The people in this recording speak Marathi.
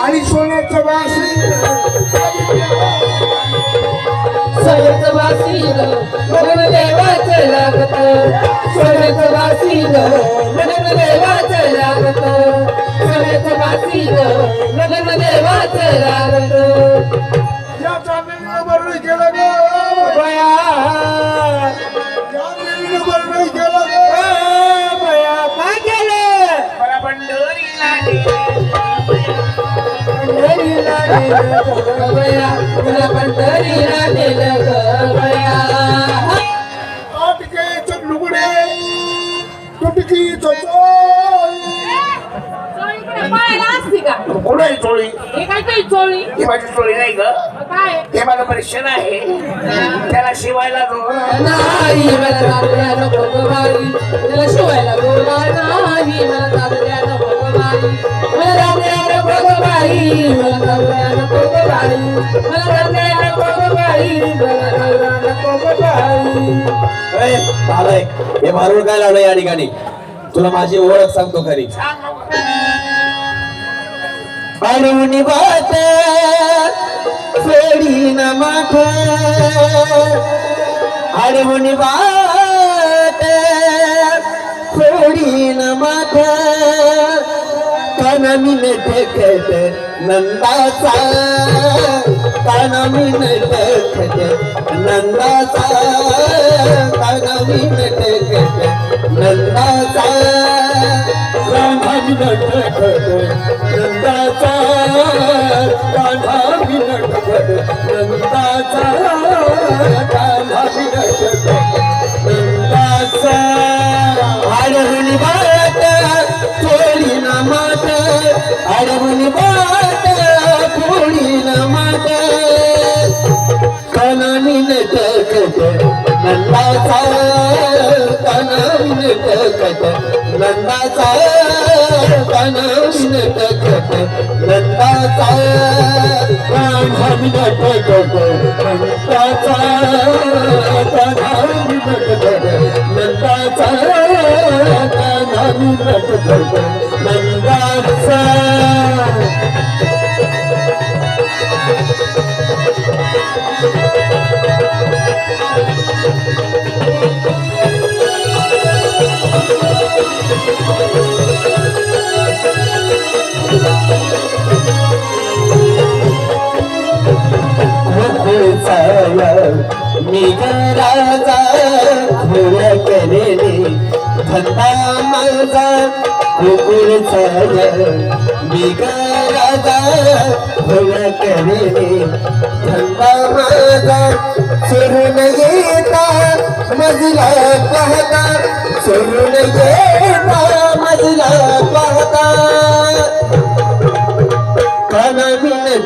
आणि सोन्याचं बासरी सोन्याचं बासी लग्न देवाचं लागत सोन्याचं बासी लग्न देवाचं लागत सोन्याचं बासी लग्न देवाचं लागत या चांदणीनं बरं केलं ग बया या चांदणीनं बरं केलं ग बया काय केलं मला पंढरीला पंढरीला नेलं ग बया तुला पंढरीला नेलं ग बया आटकेचं लुगडे तुटकीचं कुठं आहे चोळी हे काय काही चोळी ही माझी चोळी नाही ग काय हे माझं परीक्षण आहे त्याला शिवायला जो नाही मला दादल्या नको ग बाई त्याला शिवायला गोळा नाही मला दादल्या नको ग बाई मला दादल्या नको ग बाई मला दादल्या नको ग बाई मला दादल्या नको ग बाई मला दादल्या नको ग बाई आलाय हे मारून काय लावलं या ठिकाणी तुला माझी ओळख सांगतो खरी अडवणी बात फेडी न माठ अडवणी बात फेडी न माठ कानामी न टेकत नंदाचा कानामी न टेकत नंदाचा कानामी न टेकत नंदाचा कानामी न टेकत नंदाचा कानामी न टेकत नंदाचा कानामी न टेकत नंदाचा अडवणी बात थोडी ना मात अडवणी बात थोडी ना मात कानामी न टेकत नंदाचा कानामी न टेकत नंदाचा कानामी न टेकत नंदाचा कानामी न टेकत नंदाचा कानामी न टेकत नंदाचा कानामी न टेकत नंदाचा मी राजा घोर करेले धंदा माझा गोकुळचा मी राजा घोर करेले धंदा माझा सोडून येता मजला पाहता सोडून येता मजला पाहता कानामी न